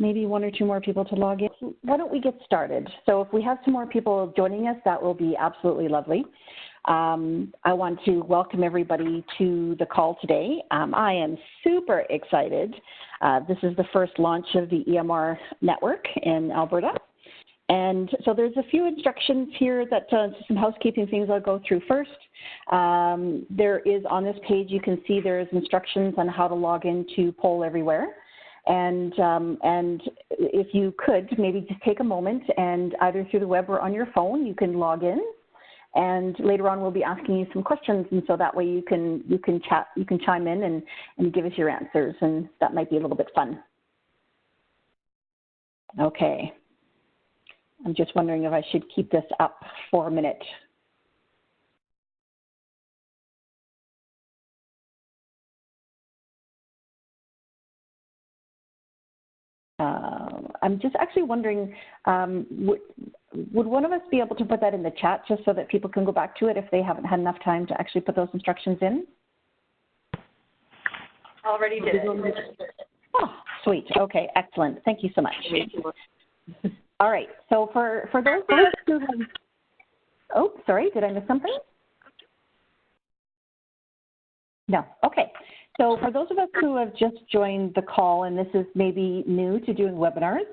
maybe one or two more people to log in. Why don't we get started? So if we have some more people joining us, that will be absolutely lovely. I want to welcome everybody to the call today. I am super excited. This is the first launch of the EMR network in Alberta. And so there's a few instructions here that some housekeeping things I'll go through first. There is on this page, you can see there's instructions on how to log into Poll Everywhere. And if you could, maybe just take a moment and either through the web or on your phone, you can log in. And later on, we'll be asking you some questions, and so that way you can chat, you can chime in and give us your answers, and that might be a little bit fun. Okay. I'm just wondering if I should keep this up for a minute. I'm just actually wondering, would one of us be able to put that in the chat just so that people can go back to it if they haven't had enough time to actually put those instructions in? Already did it. Oh, sweet. Okay, excellent. Thank you so much. All right, so for those who have, oh, sorry, did I miss something? No, okay. So for those of us who have just joined the call, and this is maybe new to doing webinars,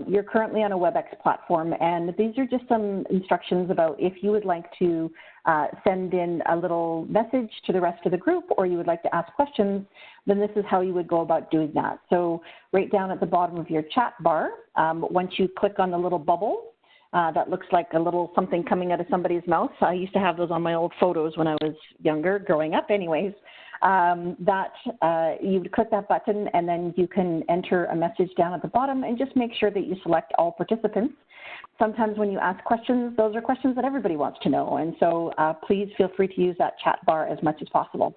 you're currently on a WebEx platform, and these are just some instructions about if you would like to send in a little message to the rest of the group, or you would like to ask questions, then this is how you would go about doing that. So right down at the bottom of your chat bar, once you click on the little bubble, that looks like a little something coming out of somebody's mouth. I used to have those on my old photos when I was younger, growing up anyways. You would click that button and then you can enter a message down at the bottom and just make sure that you select all participants. Sometimes when you ask questions, those are questions that everybody wants to know. And so please feel free to use that chat bar as much as possible.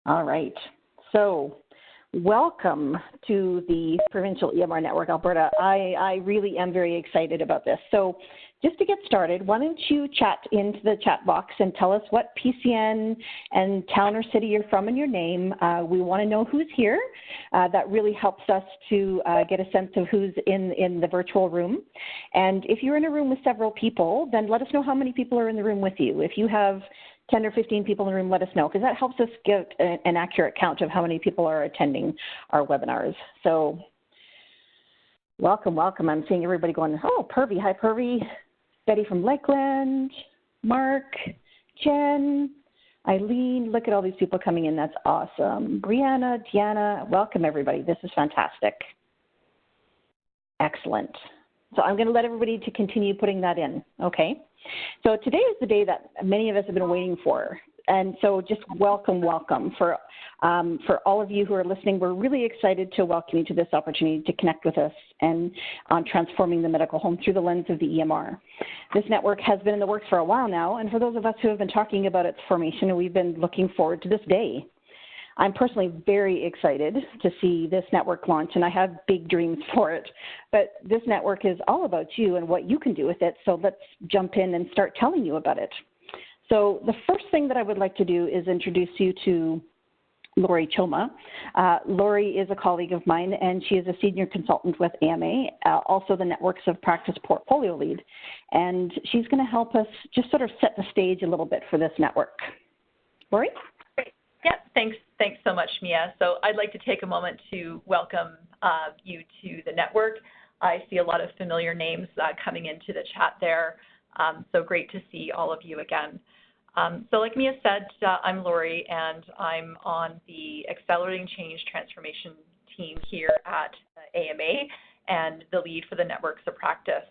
All right. So welcome to the Provincial EMR Network Alberta. I really am very excited about this. So just to get started, why don't you chat into the chat box and tell us what PCN and town or city you're from and your name. We want to know who's here. That really helps us to get a sense of who's in the virtual room. And if you're in a room with several people, then let us know how many people are in the room with you. If you have 10 or 15 people in the room, let us know, because that helps us get an accurate count of how many people are attending our webinars. So welcome, welcome. I'm seeing everybody going, oh, Purvi, hi Purvi, Betty from Lakeland, Mark, Jen, Eileen, look at all these people coming in, that's awesome. Brianna, Deanna, welcome everybody, this is fantastic. Excellent. So I'm gonna let everybody to continue putting that in, okay? So today is the day that many of us have been waiting for. And so just welcome, welcome. For all of you who are listening, we're really excited to welcome you to this opportunity to connect with us and on transforming the medical home through the lens of the EMR. This network has been in the works for a while now, and for those of us who have been talking about its formation, we've been looking forward to this day. I'm personally very excited to see this network launch, and I have big dreams for it. But this network is all about you and what you can do with it, so let's jump in and start telling you about it. So the first thing that I would like to do is introduce you to Lori Choma. Lori is a colleague of mine, and she is a senior consultant with AMA, also the Networks of Practice Portfolio Lead. And she's going to help us just sort of set the stage a little bit for this network. Lori? Yeah, thanks so much, Mia. So I'd like to take a moment to welcome you to the network. I see a lot of familiar names coming into the chat there. So great to see all of you again. So like Mia said, I'm Lori, and I'm on the Accelerating Change Transformation team here at AMA and the lead for the Networks of Practice.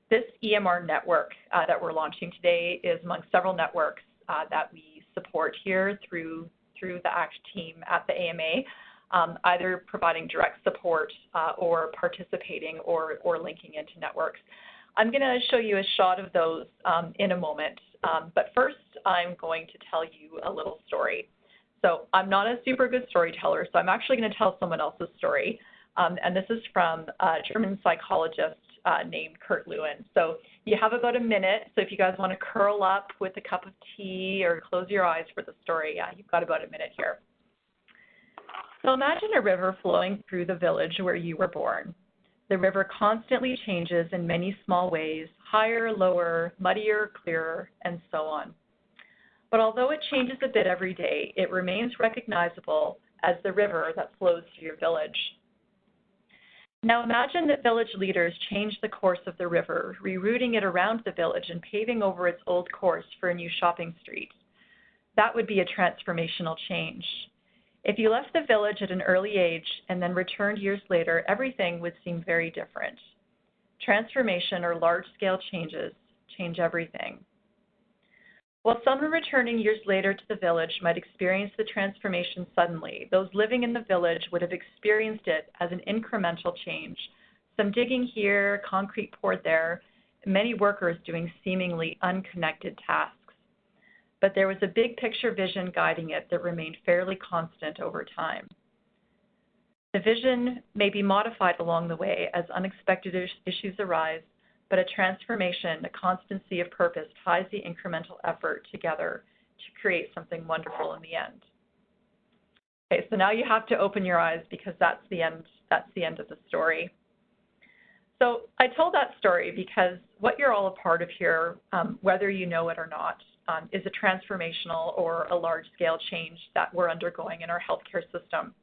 This EMR network that we're launching today is among several networks that we support here through the ACT team at the AMA, either providing direct support or participating or linking into networks. I'm going to show you a shot of those in a moment, but first I'm going to tell you a little story. So I'm not a super good storyteller, so I'm actually going to tell someone else's story, and this is from a German psychologist named Kurt Lewin. So you have about a minute, so if you guys want to curl up with a cup of tea or close your eyes for the story, you've got about a minute here. So imagine a river flowing through the village where you were born. The river constantly changes in many small ways, higher, lower, muddier, clearer, and so on. But although it changes a bit every day, it remains recognizable as the river that flows through your village. Now imagine that village leaders change the course of the river, rerouting it around the village and paving over its old course for a new shopping street. That would be a transformational change. If you left the village at an early age and then returned years later, everything would seem very different. Transformation or large-scale changes change everything. While someone returning years later to the village might experience the transformation suddenly, those living in the village would have experienced it as an incremental change. Some digging here, concrete poured there, many workers doing seemingly unconnected tasks. But there was a big picture vision guiding it that remained fairly constant over time. The vision may be modified along the way as unexpected issues arise, but a transformation, a constancy of purpose ties the incremental effort together to create something wonderful in the end. Okay, so now you have to open your eyes because that's the end of the story. So I told that story because what you're all a part of here, whether you know it or not, is a transformational or a large-scale change that we're undergoing in our healthcare system.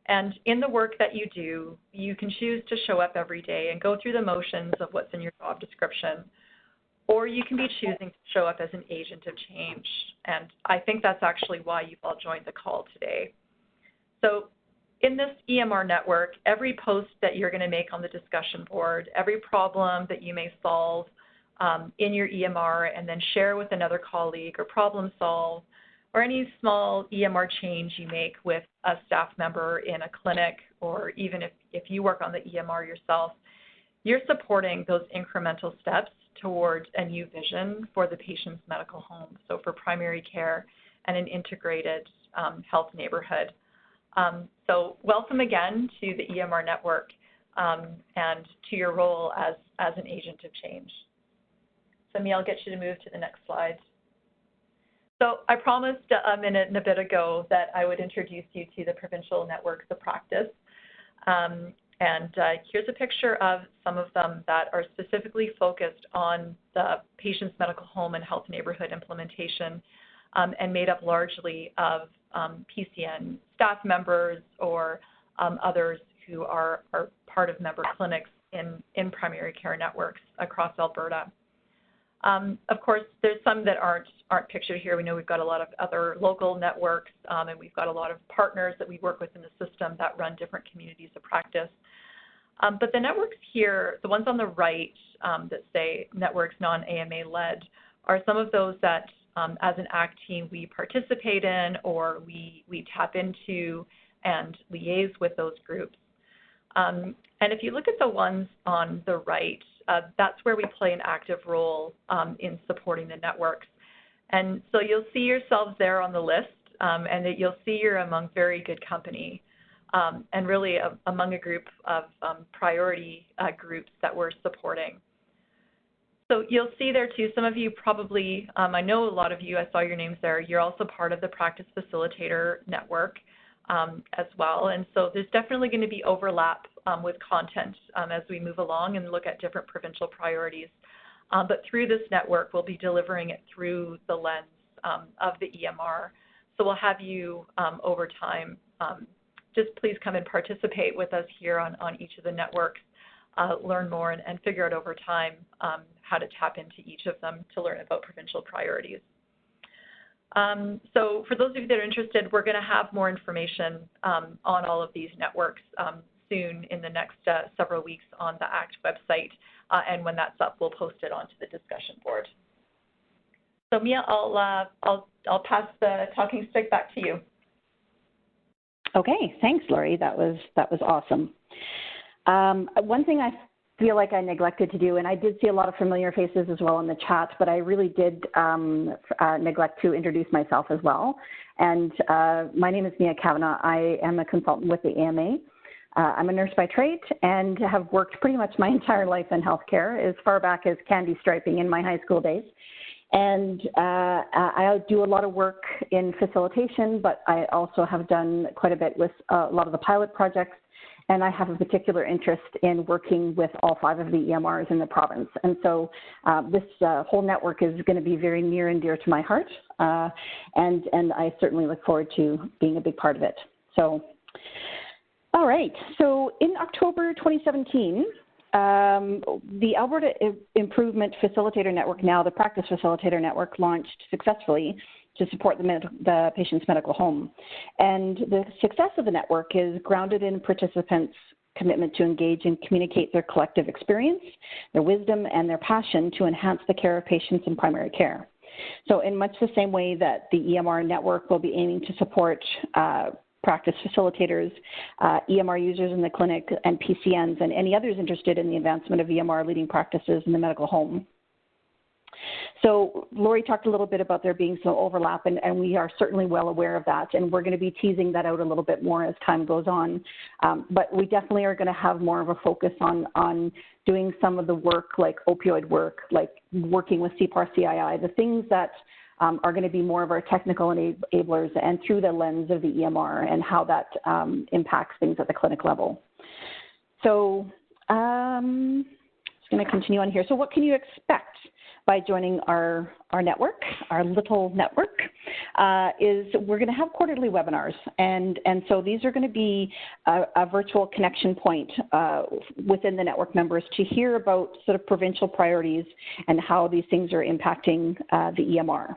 And in the work that you do, you can choose to show up every day and go through the motions of what's in your job description, or you can be choosing to show up as an agent of change. And I think that's actually why you've all joined the call today. So in this EMR network, every post that you're going to make on the discussion board, every problem that you may solve in your EMR and then share with another colleague or problem solve, or any small EMR change you make with a staff member in a clinic, or even if you work on the EMR yourself, you're supporting those incremental steps towards a new vision for the patient's medical home, so for primary care and an integrated health neighborhood. So welcome again to the EMR network and to your role as an agent of change. So Mia, I'll get you to move to the next slide. So I promised a minute and a bit ago that I would introduce you to the provincial networks of practice. Here's a picture of some of them that are specifically focused on the patient's medical home and health neighborhood implementation and made up largely of PCN staff members or others who are part of member clinics in primary care networks across Alberta. Of course, there's some that aren't pictured here. We know we've got a lot of other local networks, and we've got a lot of partners that we work with in the system that run different communities of practice. But the networks here, the ones on the right that say networks non-AMA led, are some of those that as an ACT team we participate in or we tap into and liaise with those groups. And if you look at the ones on the right, that's where we play an active role in supporting the networks. And so you'll see yourselves there on the list, and that you'll see you're among very good company, and really among a group of priority groups that we're supporting. So you'll see there too, some of you probably, I know a lot of you, I saw your names there, you're also part of the Practice Facilitator Network as well. And so there's definitely going to be overlap with content as we move along and look at different provincial priorities. But through this network, we'll be delivering it through the lens of the EMR. So we'll have you over time. Just please come and participate with us here on each of the networks, learn more and figure out over time how to tap into each of them to learn about provincial priorities. So for those of you that are interested, we're going to have more information on all of these networks soon in the next several weeks on the ACT website, and when that's up, we'll post it onto the discussion board. So Mia, I'll pass the talking stick back to you. Okay, thanks, Lori. That was awesome. One thing I feel like I neglected to do, and I did see a lot of familiar faces as well in the chat, but I really did neglect to introduce myself as well. And my name is Mia Kavanagh. I am a consultant with the AMA. I'm a nurse by trade and have worked pretty much my entire life in healthcare, as far back as candy striping in my high school days. And I do a lot of work in facilitation, but I also have done quite a bit with a lot of the pilot projects. And I have a particular interest in working with all 5 of the EMRs in the province. And so this whole network is going to be very near and dear to my heart. And I certainly look forward to being a big part of it. So, all right. So in October 2017, the Alberta Improvement Facilitator Network, now the Practice Facilitator Network, launched successfully to support the patient's medical home. And the success of the network is grounded in participants' commitment to engage and communicate their collective experience, their wisdom, and their passion to enhance the care of patients in primary care. So in much the same way that the EMR network will be aiming to support practice facilitators, EMR users in the clinic, and PCNs, and any others interested in the advancement of EMR leading practices in the medical home. So Lori talked a little bit about there being some overlap, and we are certainly well aware of that, and we're going to be teasing that out a little bit more as time goes on. But we definitely are going to have more of a focus on doing some of the work like opioid work, like working with CPAR-CII, the things that are going to be more of our technical enablers, and through the lens of the EMR and how that impacts things at the clinic level. So I'm just going to continue on here. So what can you expect by joining our network, our little network, is we're going to have quarterly webinars. And so these are going to be a virtual connection point within the network members to hear about sort of provincial priorities and how these things are impacting the EMR.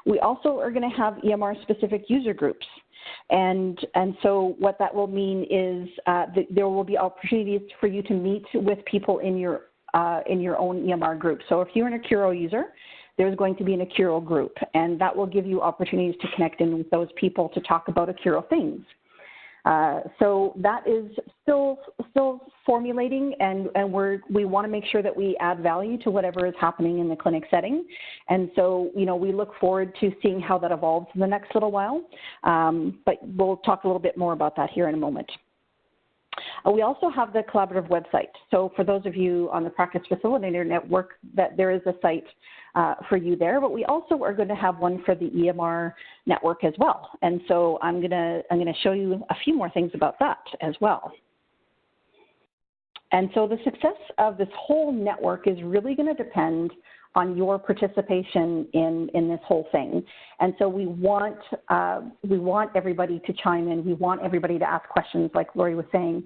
We also are going to have EMR-specific user groups. And so what that will mean is there will be opportunities for you to meet with people in your own EMR group. So if you're an Accuro user, there's going to be an Accuro group, and that will give you opportunities to connect in with those people to talk about Accuro things. So that is still formulating, and we want to make sure that we add value to whatever is happening in the clinic setting. And so, we look forward to seeing how that evolves in the next little while, but we'll talk a little bit more about that here in a moment. We also have the collaborative website. So for those of you on the Practice Facilitator Network, that there is a site for you there, but we also are going to have one for the EMR network as well. And so I'm going to show you a few more things about that as well. And so the success of this whole network is really going to depend on your participation in this whole thing. And so we want everybody to chime in. We want everybody to ask questions, like Lori was saying.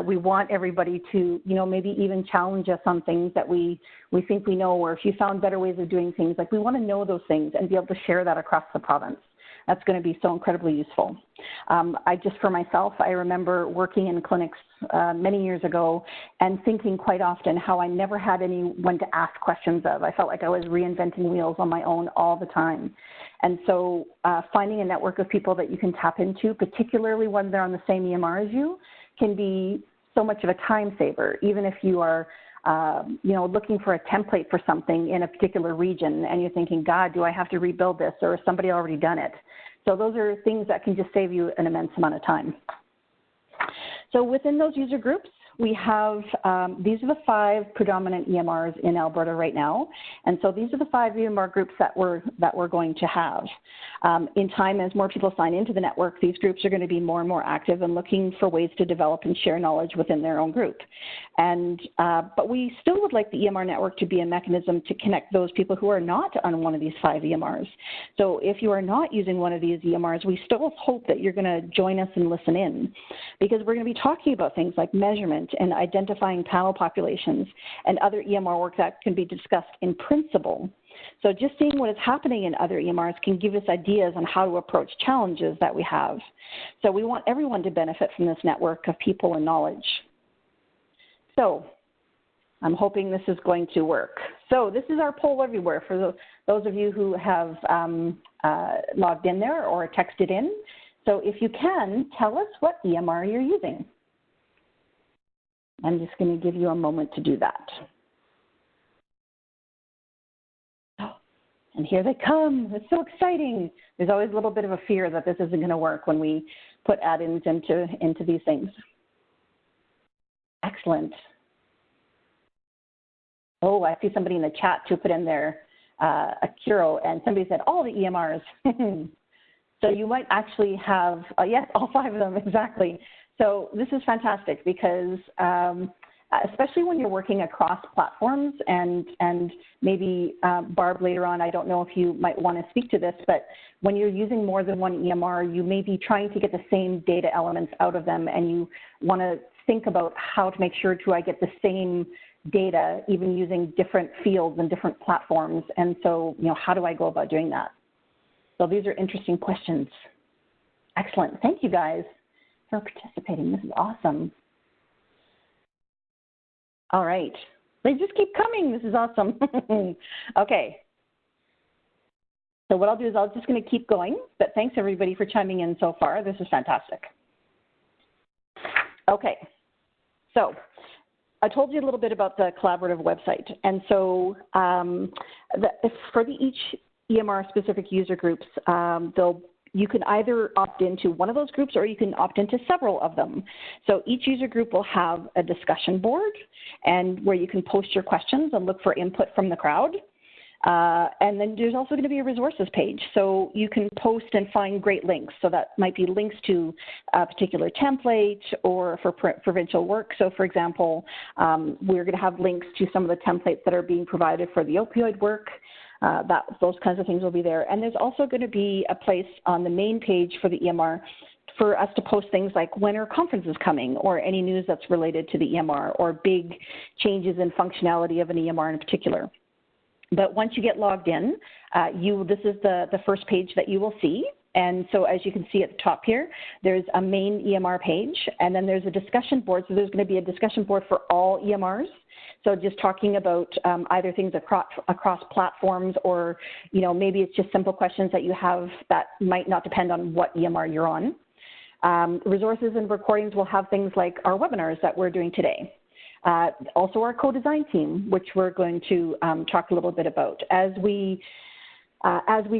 We want everybody to, maybe even challenge us on things that we think we know, or if you found better ways of doing things. Like, we want to know those things and be able to share that across the province. That's going to be so incredibly useful. For myself, I remember working in clinics many years ago and thinking quite often how I never had anyone to ask questions of. I felt like I was reinventing wheels on my own all the time. And so finding a network of people that you can tap into, particularly when they're on the same EMR as you, can be so much of a time saver, even if you are looking for a template for something in a particular region and you're thinking, God, do I have to rebuild this, or has somebody already done it? So those are things that can just save you an immense amount of time. So within those user groups, we have, these are the 5 predominant EMRs in Alberta right now. And so these are the 5 EMR groups that we're going to have. In time, as more people sign into the network, these groups are going to be more and more active and looking for ways to develop and share knowledge within their own group. And, but we still would like the EMR network to be a mechanism to connect those people who are not on one of these 5 EMRs. So if you are not using one of these EMRs, we still hope that you're going to join us and listen in, because we're going to be talking about things like measurement and identifying panel populations and other EMR work that can be discussed in principle. So just seeing what is happening in other EMRs can give us ideas on how to approach challenges that we have. So we want everyone to benefit from this network of people and knowledge. So I'm hoping this is going to work. So this is our poll everywhere for those of you who have logged in there or texted in. So if you can, tell us what EMR you're using. I'm just going to give you a moment to do that. Oh, and here they come. It's so exciting. There's always a little bit of a fear that this isn't going to work when we put add-ins into these things. Excellent. Oh, I see somebody in the chat to put in there. Curo, and somebody said all the EMRs. So you might actually have, yes, all 5 of them, exactly. So this is fantastic because especially when you're working across platforms and maybe Barb later on, I don't know if you might want to speak to this, but when you're using more than one EMR, you may be trying to get the same data elements out of them, and you want to think about how to make sure I get the same data, even using different fields and different platforms. And so, how do I go about doing that? So these are interesting questions. Excellent. Thank you guys for participating. This is awesome. All right. They just keep coming. This is awesome. Okay. So what I'll do is I'm just going to keep going, but thanks everybody for chiming in so far. This is fantastic. Okay. So I told you a little bit about the collaborative website. And so for each EMR specific user groups, you can either opt into one of those groups or you can opt into several of them. So each user group will have a discussion board and where you can post your questions and look for input from the crowd. And then there's also going to be a resources page. So you can post and find great links. So that might be links to a particular template or for provincial work. So for example, we're going to have links to some of the templates that are being provided for the opioid work. Those kinds of things will be there. And there's also going to be a place on the main page for the EMR for us to post things like when are conferences coming or any news that's related to the EMR or big changes in functionality of an EMR in particular. But once you get logged in, this is the first page that you will see. And so as you can see at the top here, there's a main EMR page, and then there's a discussion board. So there's going to be a discussion board for all EMRs. So just talking about either things across platforms or, maybe it's just simple questions that you have that might not depend on what EMR you're on. Resources and recordings will have things like our webinars that we're doing today. Also our co-design team, which we're going to talk a little bit about. As we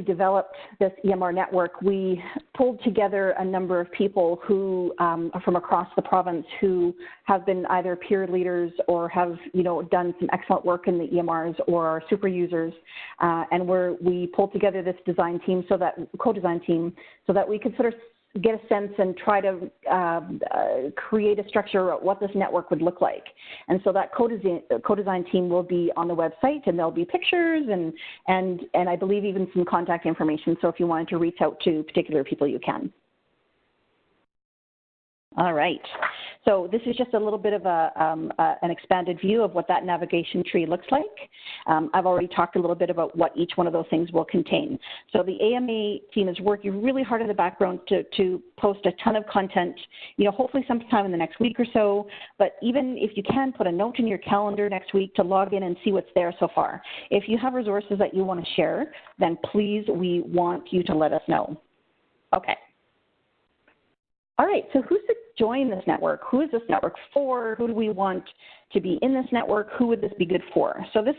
developed this EMR network, we pulled together a number of people who from across the province who have been either peer leaders or have done some excellent work in the EMRs or are super users, and we pulled together this design team co-design team so that we could sort of get a sense and try to create a structure of what this network would look like. And so that co-design team will be on the website, and there'll be pictures and I believe even some contact information. So if you wanted to reach out to particular people, you can. All right. So this is just a little bit of an expanded view of what that navigation tree looks like. I've already talked a little bit about what each one of those things will contain. So the AMA team is working really hard in the background to post a ton of content, hopefully sometime in the next week or so. But even if you can, put a note in your calendar next week to log in and see what's there so far. If you have resources that you want to share, then please, we want you to let us know. Okay. All right, so who's to join this network? Who is this network for? Who do we want to be in this network? Who would this be good for? So this,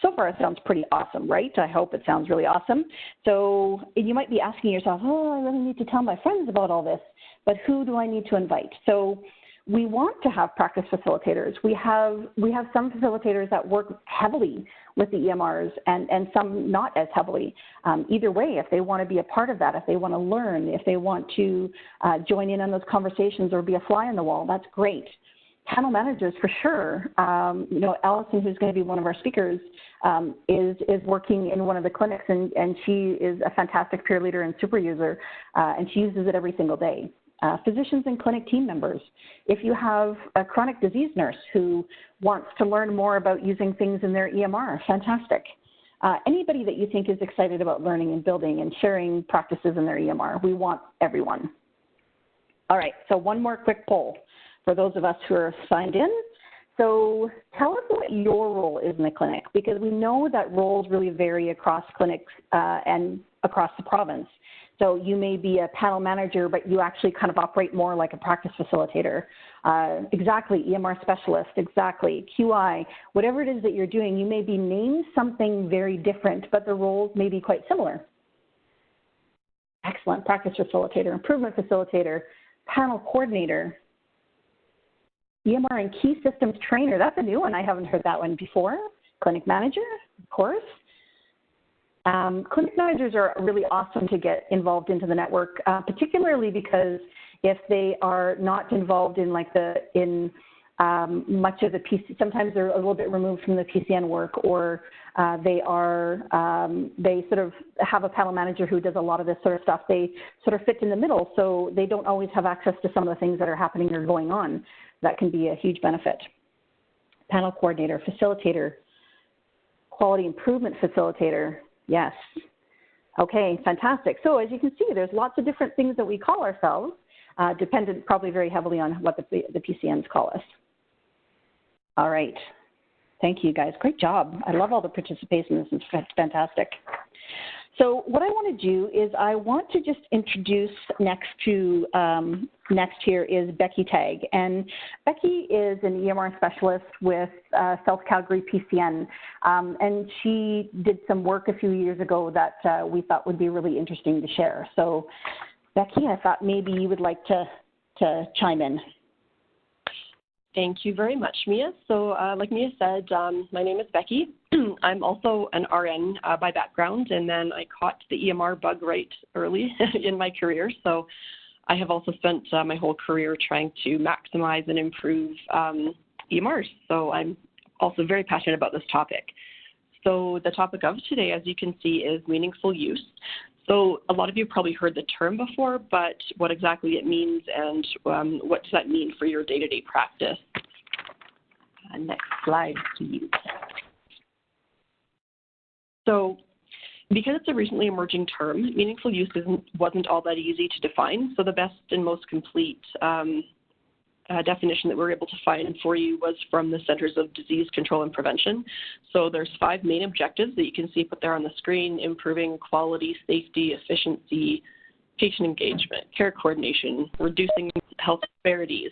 so far, it sounds pretty awesome, right? I hope it sounds really awesome. So you might be asking yourself, I really need to tell my friends about all this, but who do I need to invite? So we want to have practice facilitators. We have some facilitators that work heavily with the EMRs and some not as heavily. Either way, if they want to be a part of that, if they want to learn, if they want to join in on those conversations or be a fly on the wall, that's great. Panel managers, for sure. Allison, who's going to be one of our speakers, is working in one of the clinics, and she is a fantastic peer leader and super user, and she uses it every single day. Physicians and clinic team members. If you have a chronic disease nurse who wants to learn more about using things in their EMR, fantastic. Anybody that you think is excited about learning and building and sharing practices in their EMR, we want everyone. All right, so one more quick poll for those of us who are signed in. So tell us what your role is in the clinic, because we know that roles really vary across clinics and across the province. So you may be a panel manager, but you actually kind of operate more like a practice facilitator. Exactly, EMR specialist, exactly, QI, whatever it is that you're doing, you may be named something very different, but the roles may be quite similar. Excellent, practice facilitator, improvement facilitator, panel coordinator, EMR and key systems trainer. That's a new one. I haven't heard that one before. Clinic manager, of course. Clinic managers are really awesome to get involved into the network, particularly because if they are not involved in much of the PC, sometimes they're a little bit removed from the PCN work, or they sort of have a panel manager who does a lot of this sort of stuff. They sort of fit in the middle, so they don't always have access to some of the things that are happening or going on. That can be a huge benefit. Panel coordinator, facilitator, quality improvement facilitator. Yes. Okay, fantastic. So as you can see, there's lots of different things that we call ourselves, dependent probably very heavily on what the PCNs call us. All right. Thank you, guys. Great job. I love all the participation. This is fantastic. So what I want to do is I want to just introduce next here is Becky Tagg. And Becky is an EMR specialist with South Calgary PCN. And she did some work a few years ago that we thought would be really interesting to share. So Becky, I thought maybe you would like to chime in. Thank you very much, Mia. So like Mia said, my name is Becky. I'm also an RN by background, and then I caught the EMR bug right early in my career. So I have also spent my whole career trying to maximize and improve EMRs. So I'm also very passionate about this topic. So the topic of today, as you can see, is meaningful use. So a lot of you probably heard the term before, but what exactly it means and what does that mean for your day-to-day practice? Next slide, please. So because it's a recently emerging term, meaningful use wasn't all that easy to define. So the best and most complete definition that we were able to find for you was from the Centers of Disease Control and Prevention. So there's 5 main objectives that you can see put there on the screen: improving quality, safety, efficiency, patient engagement, care coordination, reducing health disparities,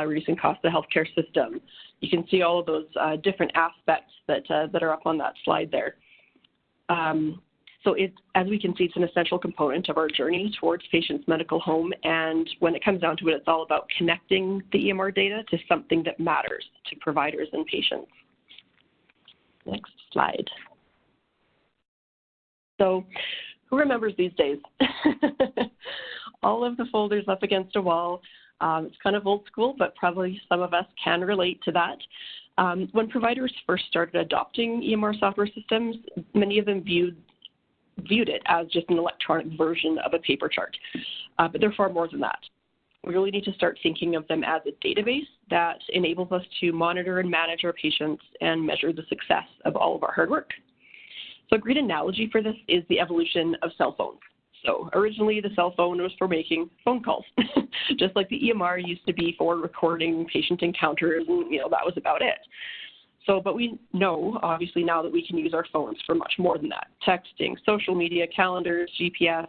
reducing costs of the healthcare system. You can see all of those different aspects that are up on that slide there. So as we can see, it's an essential component of our journey towards patients' medical home. And when it comes down to it, it's all about connecting the EMR data to something that matters to providers and patients. Next slide. So who remembers these days? All of the folders up against a wall. It's kind of old school, but probably some of us can relate to that. When providers first started adopting EMR software systems, many of them viewed it as just an electronic version of a paper chart, but they're far more than that. We really need to start thinking of them as a database that enables us to monitor and manage our patients and measure the success of all of our hard work. So a great analogy for this is the evolution of cell phones. So originally the cell phone was for making phone calls, just like the EMR used to be for recording patient encounters, and that was about it. So, but we know, obviously, now that we can use our phones for much more than that. Texting, social media, calendars, GPS,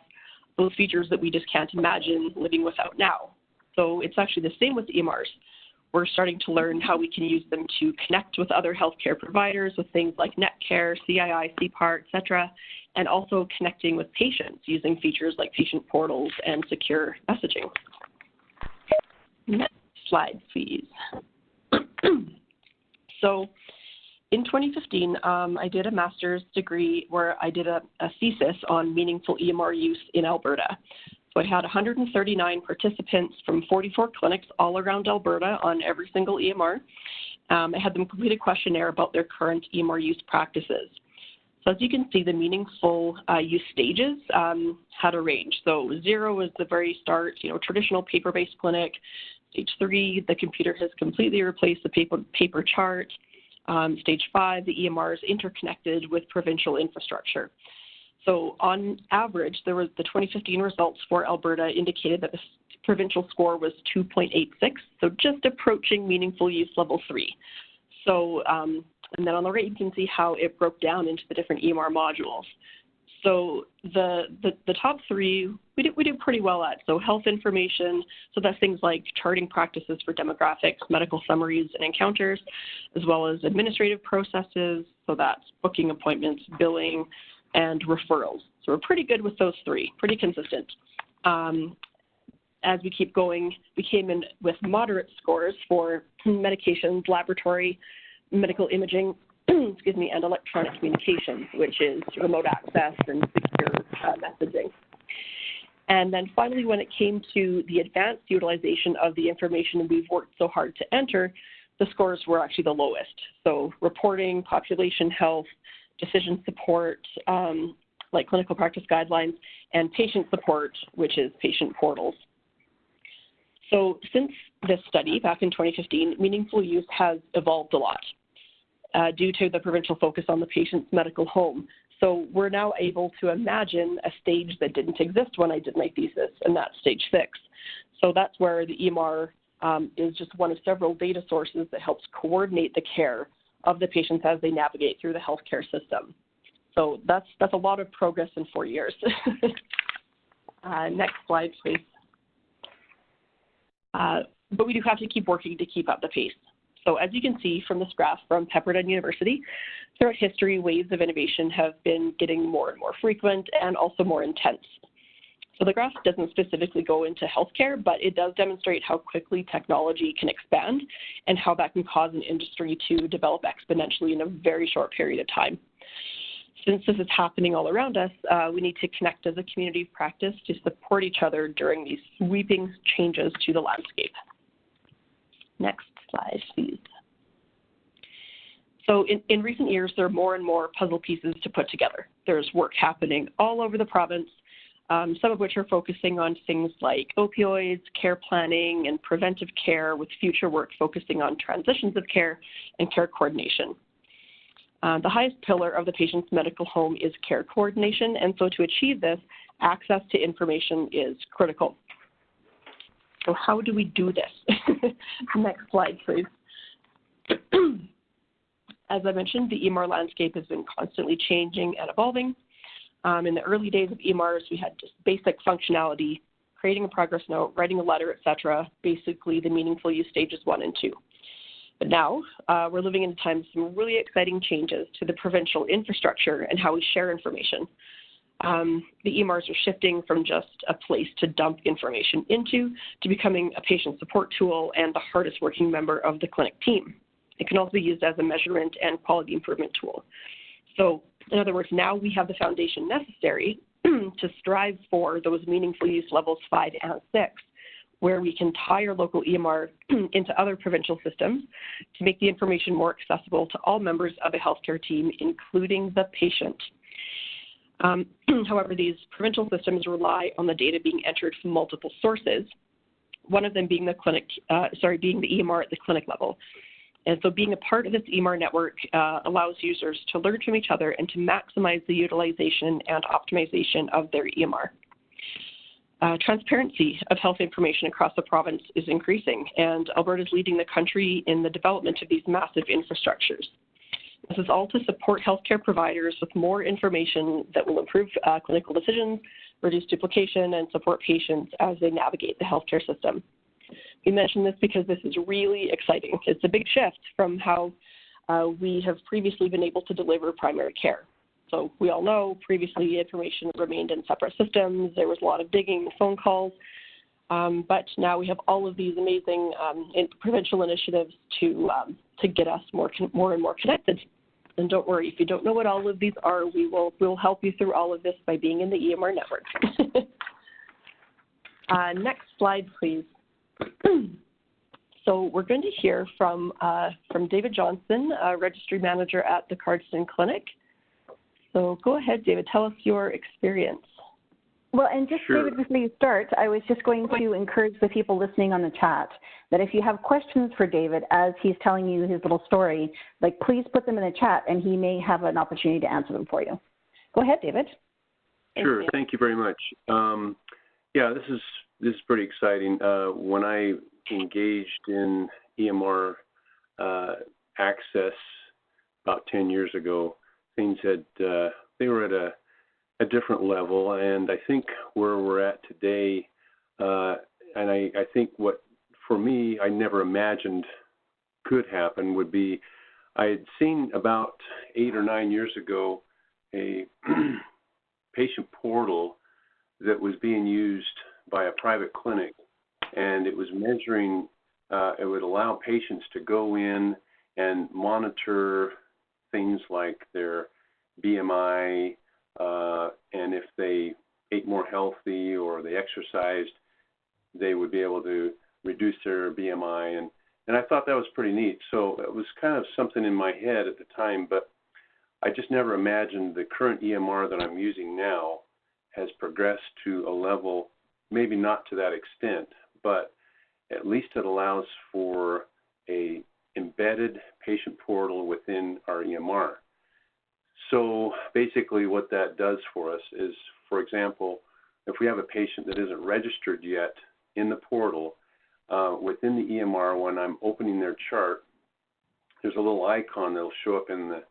those features that we just can't imagine living without now. So it's actually the same with EMRs. We're starting to learn how we can use them to connect with other healthcare providers with things like NetCare, CII, CPAR, et cetera, and also connecting with patients using features like patient portals and secure messaging. Next slide, please. So in 2015, I did a master's degree where I did a thesis on meaningful EMR use in Alberta. So I had 139 participants from 44 clinics all around Alberta on every single EMR. I had them complete a questionnaire about their current EMR use practices. So as you can see, the meaningful use stages had a range. So 0 was the very start, traditional paper-based clinic. Stage 3, the computer has completely replaced the paper chart. Stage 5, the EMR is interconnected with provincial infrastructure. So on average, the 2015 results for Alberta indicated that the provincial score was 2.86, so just approaching meaningful use level 3. So, and then on the right, you can see how it broke down into the different EMR modules. So the top 3, we do pretty well at. So health information, so that's things like charting practices for demographics, medical summaries and encounters, as well as administrative processes, so that's booking appointments, billing, and referrals. So we're pretty good with those 3, pretty consistent. As we keep going, we came in with moderate scores for medications, laboratory, medical imaging, excuse me, and electronic communications, which is remote access and secure messaging. And then finally, when it came to the advanced utilization of the information we've worked so hard to enter, the scores were actually the lowest. So reporting, population health, decision support, like clinical practice guidelines, and patient support, which is patient portals. So since this study back in 2015, meaningful use has evolved a lot due to the provincial focus on the patient's medical home. So we're now able to imagine a stage that didn't exist when I did my thesis, and that's stage 6. So that's where the EMR is just one of several data sources that helps coordinate the care of the patients as they navigate through the healthcare system. So that's a lot of progress in 4 years. Next slide, please. But we do have to keep working to keep up the pace. So as you can see from this graph from Pepperdine University, throughout history, waves of innovation have been getting more and more frequent and also more intense. So the graph doesn't specifically go into healthcare, but it does demonstrate how quickly technology can expand and how that can cause an industry to develop exponentially in a very short period of time. Since this is happening all around us, we need to connect as a community of practice to support each other during these sweeping changes to the landscape. Next slide, please. So in recent years, there are more and more puzzle pieces to put together. There's work happening all over the province, some of which are focusing on things like opioids, care planning, and preventive care, with future work focusing on transitions of care and care coordination. The highest pillar of the patient's medical home is care coordination, and so to achieve this, access to information is critical. So how do we do this? Next slide, please. As I mentioned, the EMR landscape has been constantly changing and evolving. In the early days of EMRs, we had just basic functionality, creating a progress note, writing a letter, etc., basically the meaningful use stages 1 and 2. But now we're living in a time of some really exciting changes to the provincial infrastructure and how we share information. The EMRs are shifting from just a place to dump information into to becoming a patient support tool and the hardest working member of the clinic team. It can also be used as a measurement and quality improvement tool. So in other words, now we have the foundation necessary to strive for those meaningful use levels 5 and 6, where we can tie our local EMR into other provincial systems to make the information more accessible to all members of a healthcare team, including the patient. However, these provincial systems rely on the data being entered from multiple sources, one of them being the being the EMR at the clinic level. And so being a part of this EMR network allows users to learn from each other and to maximize the utilization and optimization of their EMR. Transparency of health information across the province is increasing, and Alberta is leading the country in the development of these massive infrastructures. This is all to support healthcare providers with more information that will improve clinical decisions, reduce duplication, and support patients as they navigate the healthcare system. We mention this because this is really exciting. It's a big shift from how we have previously been able to deliver primary care. So we all know previously information remained in separate systems. There was a lot of digging, phone calls, but now we have all of these amazing provincial initiatives to get us more and more connected. And don't worry, if you don't know what all of these are, we'll help you through all of this by being in the EMR network. Next slide, please. So we're going to hear from David Johnson, Registry Manager at the Cardston Clinic. So go ahead, David, tell us your experience. Well, and just, sure. David, before you start, I was just going to encourage the people listening on the chat that if you have questions for David as he's telling you his little story, like please put them in the chat and he may have an opportunity to answer them for you. Go ahead, David. Sure, thank you very much. Yeah, this is pretty exciting. When I engaged in EMR access about 10 years ago, things had they were at a different level, and I think where we're at today, and I think what for me I never imagined could happen would be I had seen about 8 or 9 years ago a patient portal that was being used by a private clinic, and it was measuring, it would allow patients to go in and monitor things like their BMI, and if they ate more healthy or they exercised, they would be able to reduce their BMI. And I thought that was pretty neat. So it was kind of something in my head at the time, but I just never imagined the current EMR that I'm using now has progressed to a level, maybe not to that extent, but at least it allows for a embedded patient portal within our EMR. So basically what that does for us is, for example, if we have a patient that isn't registered yet in the portal, within the EMR, when I'm opening their chart, there's a little icon that'll show up in the,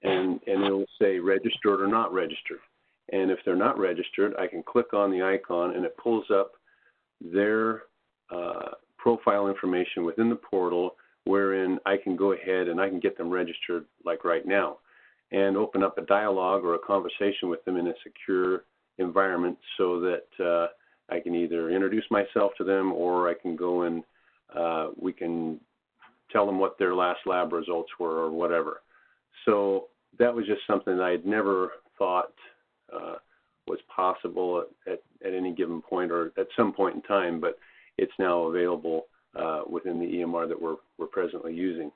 and it'll say registered or not registered. And if they're not registered, I can click on the icon and it pulls up their profile information within the portal, wherein I can go ahead and I can get them registered like right now and open up a dialogue or a conversation with them in a secure environment so that I can either introduce myself to them or I can go and we can tell them what their last lab results were or whatever. So that was just something that I had never thought was possible at any given point or at some point in time, but it's now available within the EMR that we're presently using,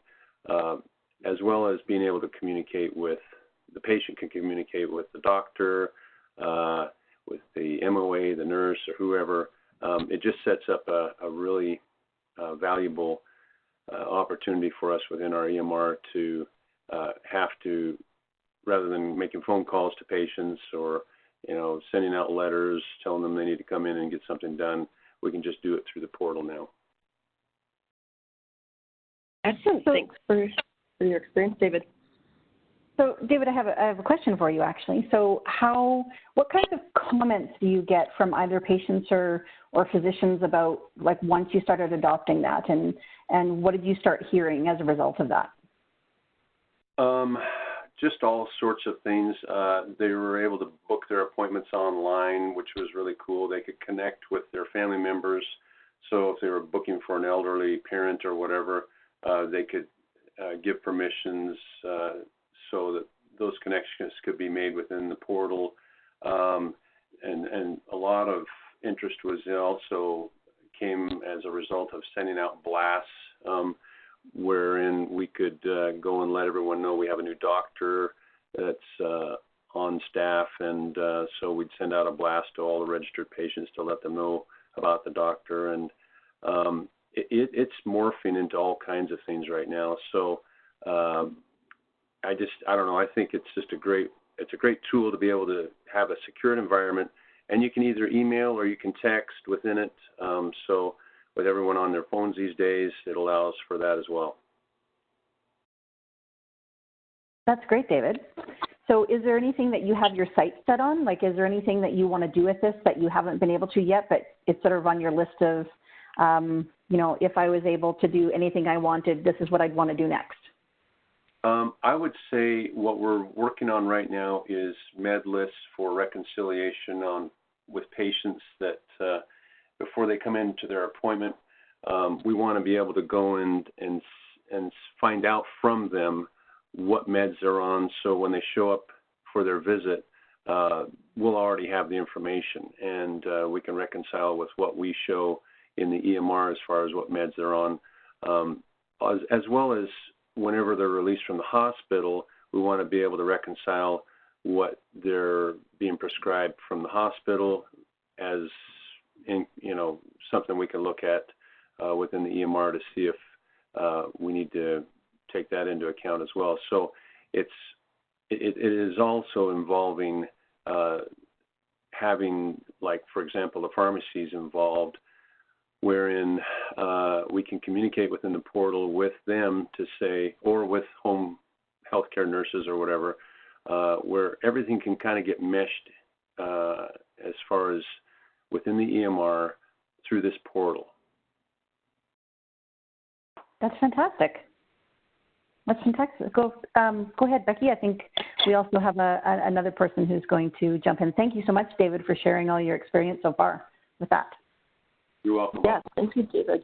as well as being able to communicate with, the patient can communicate with the doctor, with the MOA, the nurse, or whoever. It just sets up a really valuable opportunity for us within our EMR to have to, rather than making phone calls to patients or sending out letters telling them they need to come in and get something done, we can just do it through the portal now. Excellent. Thanks for your experience, David. So, David, I have a question for you, actually. So, what kinds of comments do you get from either patients or physicians about, like, once you started adopting that, and what did you start hearing as a result of that? Just all sorts of things. They were able to book their appointments online, which was really cool. They could connect with their family members. So if they were booking for an elderly parent or whatever, they could give permissions so that those connections could be made within the portal. And a lot of interest was also came as a result of sending out blasts, wherein we could go and let everyone know we have a new doctor that's on staff, and so we'd send out a blast to all the registered patients to let them know about the doctor, and it's morphing into all kinds of things right now. So I don't know. I think it's just a great tool to be able to have a secured environment, and you can either email or you can text within it. So with everyone on their phones these days, it allows for that as well. That's great, David. So is there anything that you have your sights set on? Like, is there anything that you want to do with this that you haven't been able to yet, but it's sort of on your list of, if I was able to do anything I wanted, this is what I'd want to do next? I would say what we're working on right now is med lists for reconciliation with patients that before they come into their appointment, we want to be able to go and find out from them what meds they're on, so when they show up for their visit, we'll already have the information, and we can reconcile with what we show in the EMR as far as what meds they're on, as well as whenever they're released from the hospital, we want to be able to reconcile what they're being prescribed from the hospital as something we can look at within the EMR to see if we need to take that into account as well. So it is also involving having, like, for example, the pharmacies involved, wherein we can communicate within the portal with them to say, or with home healthcare nurses or whatever, where everything can kind of get meshed as far as within the EMR through this portal. That's fantastic. That's fantastic. Go ahead, Becky. I think we also have another person who's going to jump in. Thank you so much, David, for sharing all your experience so far with that. You're welcome. Yeah, thank you, David.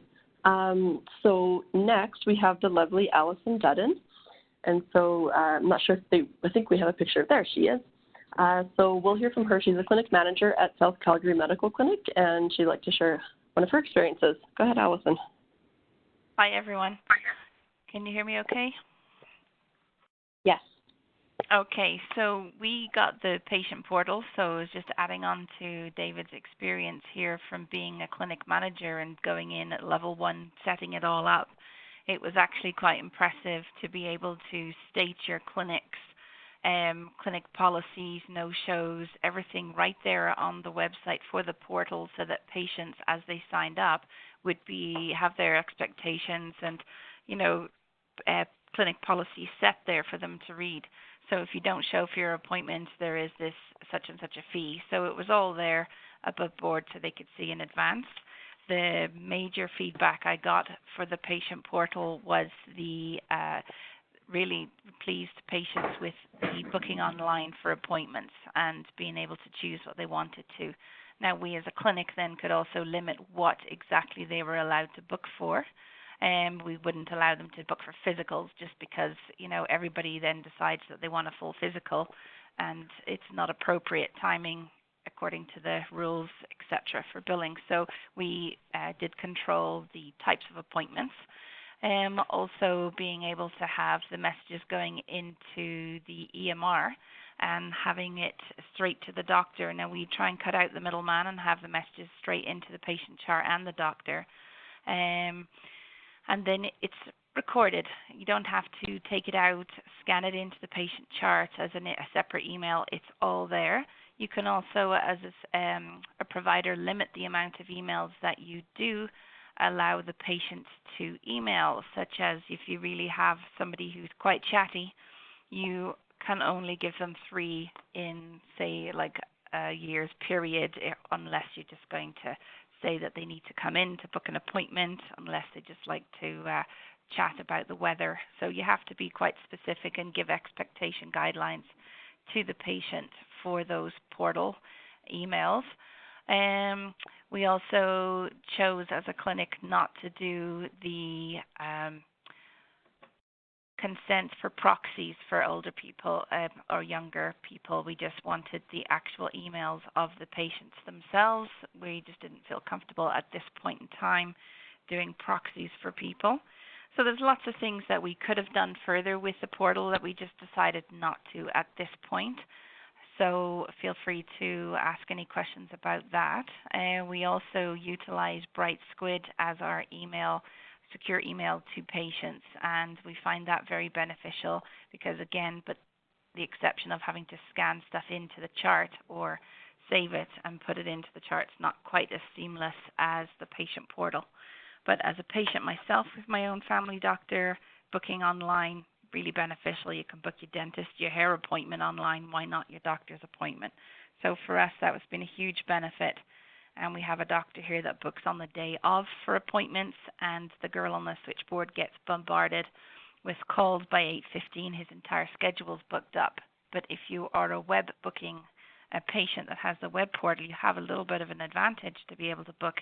So next we have the lovely Allison Dudden. And so I'm not sure if I think we have a picture. There she is. So we'll hear from her. She's a clinic manager at South Calgary Medical Clinic, and she'd like to share one of her experiences. Go ahead, Allison. Hi, everyone. Can you hear me okay? Yes. Okay, so we got the patient portal, so I was just adding on to David's experience here from being a clinic manager and going in at level 1, setting it all up. It was actually quite impressive to be able to state your clinics, clinic policies, no-shows, everything right there on the website for the portal so that patients, as they signed up, would have their expectations and, clinic policy set there for them to read. So if you don't show for your appointment, there is this such and such a fee. So it was all there above board so they could see in advance. The major feedback I got for the patient portal was the really pleased patients with the booking online for appointments and being able to choose what they wanted to. Now, we as a clinic then could also limit what exactly they were allowed to book for. We wouldn't allow them to book for physicals just because, everybody then decides that they want a full physical and it's not appropriate timing according to the rules, etc., for billing. So we did control the types of appointments. Also being able to have the messages going into the EMR and having it straight to the doctor. Now we try and cut out the middleman and have the messages straight into the patient chart and the doctor. And then it's recorded. You don't have to take it out, scan it into the patient chart as a separate email. It's all there. You can also, as a provider, limit the amount of emails that you do allow the patient to email, such as if you really have somebody who's quite chatty, you can only give them 3 in, say, like a year's period, unless you're just going to say that they need to come in to book an appointment, unless they just like to chat about the weather. So you have to be quite specific and give expectation guidelines to the patient for those portal emails. We also chose as a clinic not to do the consent for proxies for older people or younger people. We just wanted the actual emails of the patients themselves. We just didn't feel comfortable at this point in time doing proxies for people. So there's lots of things that we could have done further with the portal that we just decided not to at this point. So feel free to ask any questions about that. We also utilize Bright Squid as our secure email to patients, and we find that very beneficial because, again, but the exception of having to scan stuff into the chart or save it and put it into the chart is not quite as seamless as the patient portal. But as a patient myself with my own family doctor, booking online, really beneficial. You can book your dentist, your hair appointment online. Why not your doctor's appointment? So for us, that has been a huge benefit. And we have a doctor here that books on the day of for appointments, and the girl on the switchboard gets bombarded with calls by 8:15. His entire schedule's booked up. But if you are a web booking a patient that has the web portal, you have a little bit of an advantage to be able to book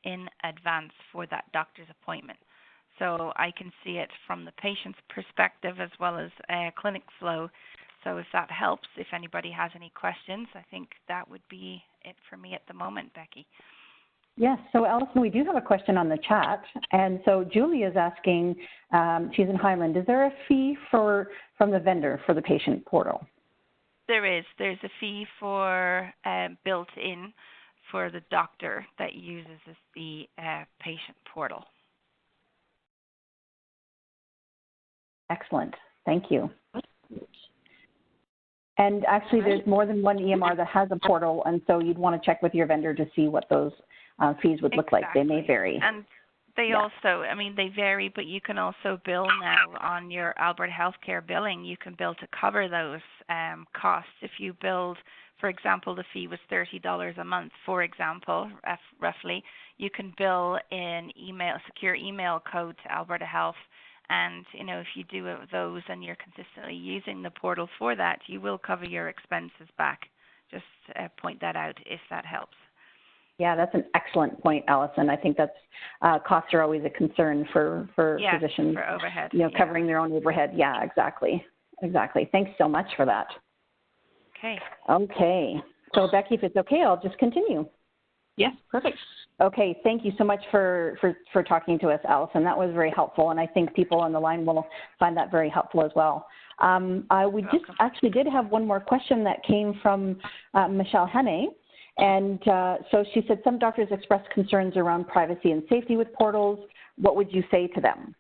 in advance for that doctor's appointment. So I can see it from the patient's perspective as well as clinic flow. So if that helps, if anybody has any questions, I think that would be it for me at the moment, Becky. Yes, so Alison, we do have a question on the chat. And so Julie is asking, she's in Highland, is there a fee from the vendor for the patient portal? There is. There's a fee for built in for the doctor that uses the patient portal. Excellent. Thank you. And actually, there's more than one EMR that has a portal, and so you'd want to check with your vendor to see what those fees would look like. They may vary. And they also, they vary, but you can also bill now on your Alberta Healthcare billing. You can bill to cover those costs. If you billed, for example, the fee was $30 a month, for example, roughly, you can bill in secure email code to Alberta Health. And, if you do those and you're consistently using the portal for that, you will cover your expenses back. Just point that out if that helps. Yeah, that's an excellent point, Allison. I think that's costs are always a concern for physicians. For overhead. Covering their own overhead. Yeah, exactly. Thanks so much for that. Okay. So Becky, if it's okay, I'll just continue. Yes, perfect. Okay, thank you so much for talking to us, Allison. That was very helpful, and I think people on the line will find that very helpful as well. We just actually did have one more question that came from Michelle Henne. And so she said, some doctors expressed concerns around privacy and safety with portals. What would you say to them?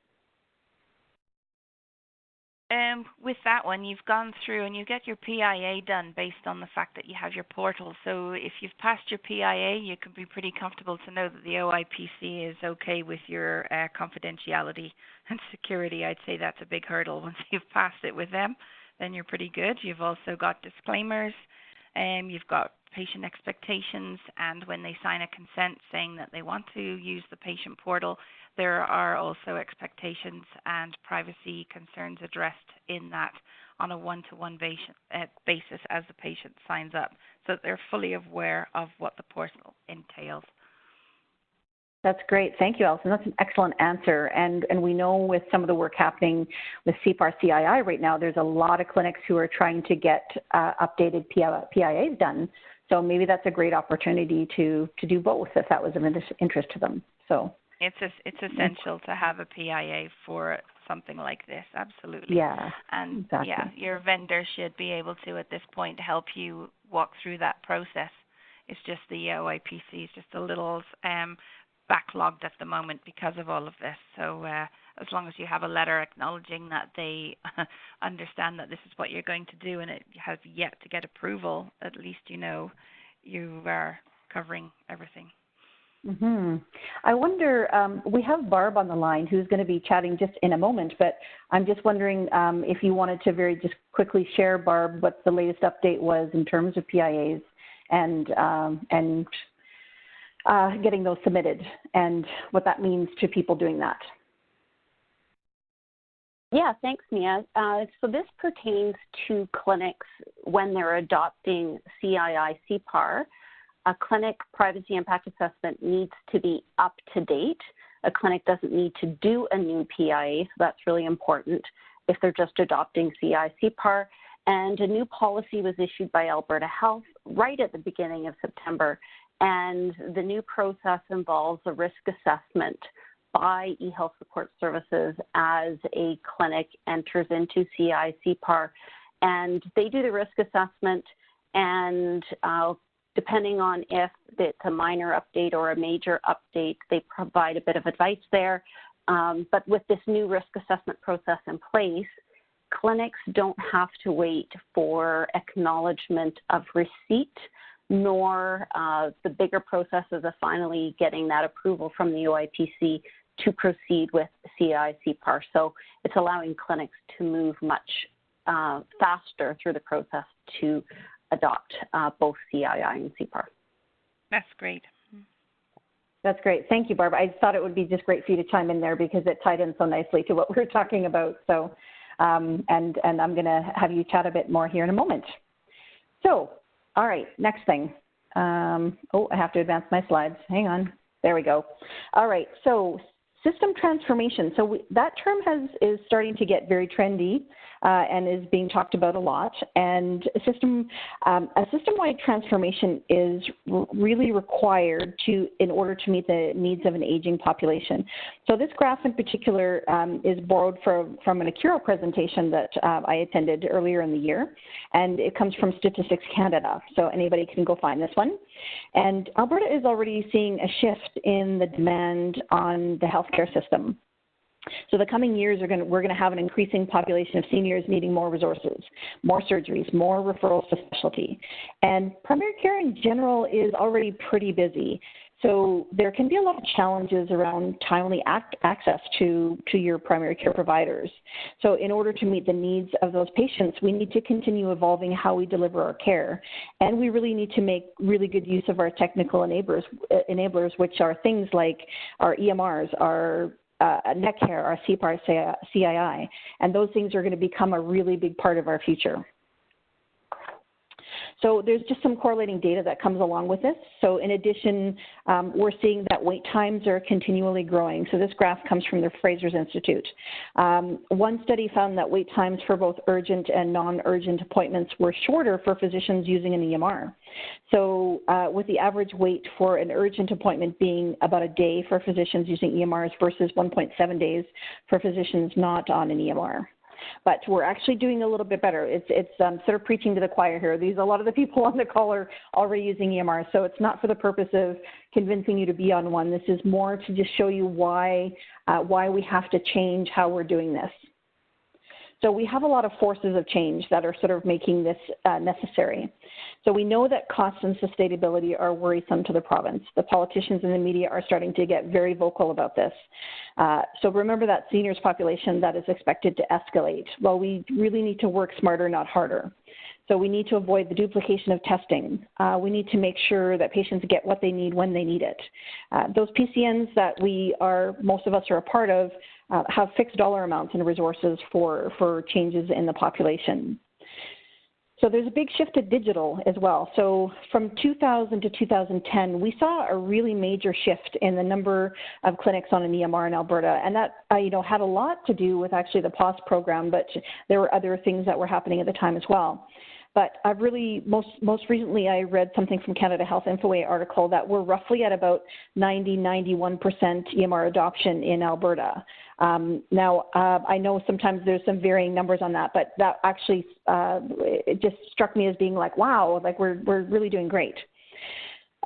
With that one, you've gone through and you get your PIA done based on the fact that you have your portal. So if you've passed your PIA, you can be pretty comfortable to know that the OIPC is okay with your confidentiality and security. I'd say that's a big hurdle. Once you've passed it with them, then you're pretty good. You've also got disclaimers, you've got patient expectations, and when they sign a consent saying that they want to use the patient portal, there are also expectations and privacy concerns addressed in that on a one-to-one basis as the patient signs up, so that they're fully aware of what the portal entails. That's great. Thank you, Alison. That's an excellent answer. And we know with some of the work happening with CPAR CII right now, there's a lot of clinics who are trying to get updated PIAs done. So maybe that's a great opportunity to do both if that was of interest to them. So it's essential to have a PIA for something like this. Absolutely. Yeah. And exactly. yeah, your vendor should be able to at this point help you walk through that process. It's just the OIPC is just a little backlogged at the moment because of all of this. So as long as you have a letter acknowledging that they understand that this is what you're going to do and it has yet to get approval, at least you know you are covering everything. Mm-hmm. I wonder, we have Barb on the line who's going to be chatting just in a moment, but I'm just wondering if you wanted to just quickly share, Barb, what the latest update was in terms of PIAs and getting those submitted and what that means to people doing that. Yeah, thanks, Mia. So this pertains to clinics when they're adopting CII CPAR. A clinic privacy impact assessment needs to be up to date. A clinic doesn't need to do a new PIA, so that's really important if they're just adopting CII CPAR. And a new policy was issued by Alberta Health right at the beginning of September. And the new process involves a risk assessment by eHealth Support Services as a clinic enters into CII CPAR. And they do the risk assessment, and depending on if it's a minor update or a major update, they provide a bit of advice there. But with this new risk assessment process in place, clinics don't have to wait for acknowledgement of receipt, nor the bigger processes of finally getting that approval from the OIPC to proceed with CII CPAR. So it's allowing clinics to move much faster through the process to adopt both CII and CPAR. That's great. That's great. Thank you, Barb. I thought it would be just great for you to chime in there because it tied in so nicely to what we're talking about. So, and I'm going to have you chat a bit more here in a moment. So, all right, next thing. I have to advance my slides. Hang on. There we go. All right, so system transformation. So that term is starting to get very trendy and is being talked about a lot. And a system-wide transformation is really required in order to meet the needs of an aging population. So this graph in particular is borrowed from an Acuro presentation that I attended earlier in the year, and it comes from Statistics Canada. So anybody can go find this one. And Alberta is already seeing a shift in the demand on the healthcare system. So the coming years we're going to have an increasing population of seniors needing more resources, more surgeries, more referrals to specialty. And primary care in general is already pretty busy. So there can be a lot of challenges around timely access to your primary care providers. So in order to meet the needs of those patients, we need to continue evolving how we deliver our care. And we really need to make really good use of our technical enablers, which are things like our EMRs, our NetCare, our CPAR, CII, and those things are going to become a really big part of our future. So there's just some correlating data that comes along with this. So in addition, we're seeing that wait times are continually growing. So this graph comes from the Fraser's Institute. One study found that wait times for both urgent and non-urgent appointments were shorter for physicians using an EMR. So with the average wait for an urgent appointment being about a day for physicians using EMRs versus 1.7 days for physicians not on an EMR. But we're actually doing a little bit better. It's sort of preaching to the choir here. A lot of the people on the call are already using EMR, so it's not for the purpose of convincing you to be on one. This is more to just show you why we have to change how we're doing this. So we have a lot of forces of change that are sort of making this necessary. So we know that costs and sustainability are worrisome to the province. The politicians and the media are starting to get very vocal about this. So remember that seniors population that is expected to escalate. Well, we really need to work smarter, not harder. So we need to avoid the duplication of testing. We need to make sure that patients get what they need when they need it. Those PCNs that most of us are a part of, have fixed dollar amounts and resources for changes in the population. So there's a big shift to digital as well. So from 2000 to 2010, we saw a really major shift in the number of clinics on an EMR in Alberta, and that had a lot to do with actually the PAUSE program, but there were other things that were happening at the time as well. But I've really, most recently, I read something from Canada Health Infoway article that we're roughly at about 91% EMR adoption in Alberta. Now, I know sometimes there's some varying numbers on that, but that actually, it just struck me as being like, wow, like we're really doing great.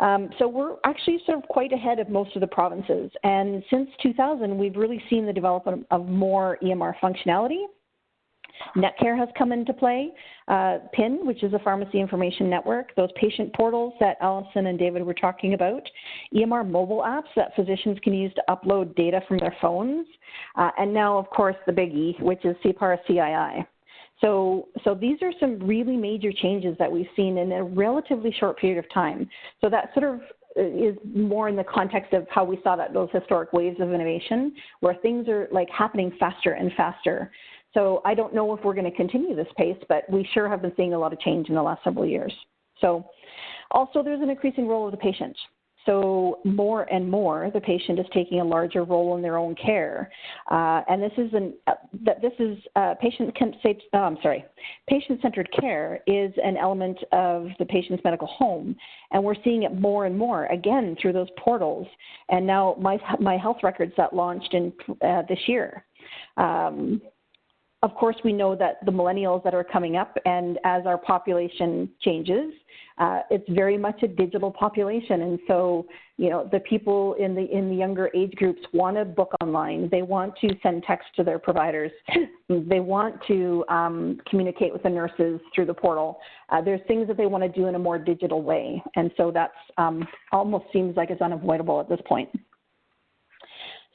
So we're actually sort of quite ahead of most of the provinces. And since 2000, we've really seen the development of more EMR functionality. NetCare has come into play, PIN, which is a pharmacy information network, those patient portals that Allison and David were talking about, EMR mobile apps that physicians can use to upload data from their phones, and now, of course, the biggie, which is CPAR CII. So these are some really major changes that we've seen in a relatively short period of time. So that sort of is more in the context of how we saw those historic waves of innovation, where things are like happening faster and faster. So I don't know if we're going to continue this pace, but we sure have been seeing a lot of change in the last several years. So also there's an increasing role of the patient. So more and more, the patient is taking a larger role in their own care. And this is patient-centered care is an element of the patient's medical home. And we're seeing it more and more, again, through those portals. And now my health records that launched in this year. Of course, we know that the millennials that are coming up, and as our population changes, it's very much a digital population. And so, the people in the younger age groups want to book online. They want to send text to their providers. They want to communicate with the nurses through the portal. There's things that they want to do in a more digital way. And so that's almost seems like it's unavoidable at this point.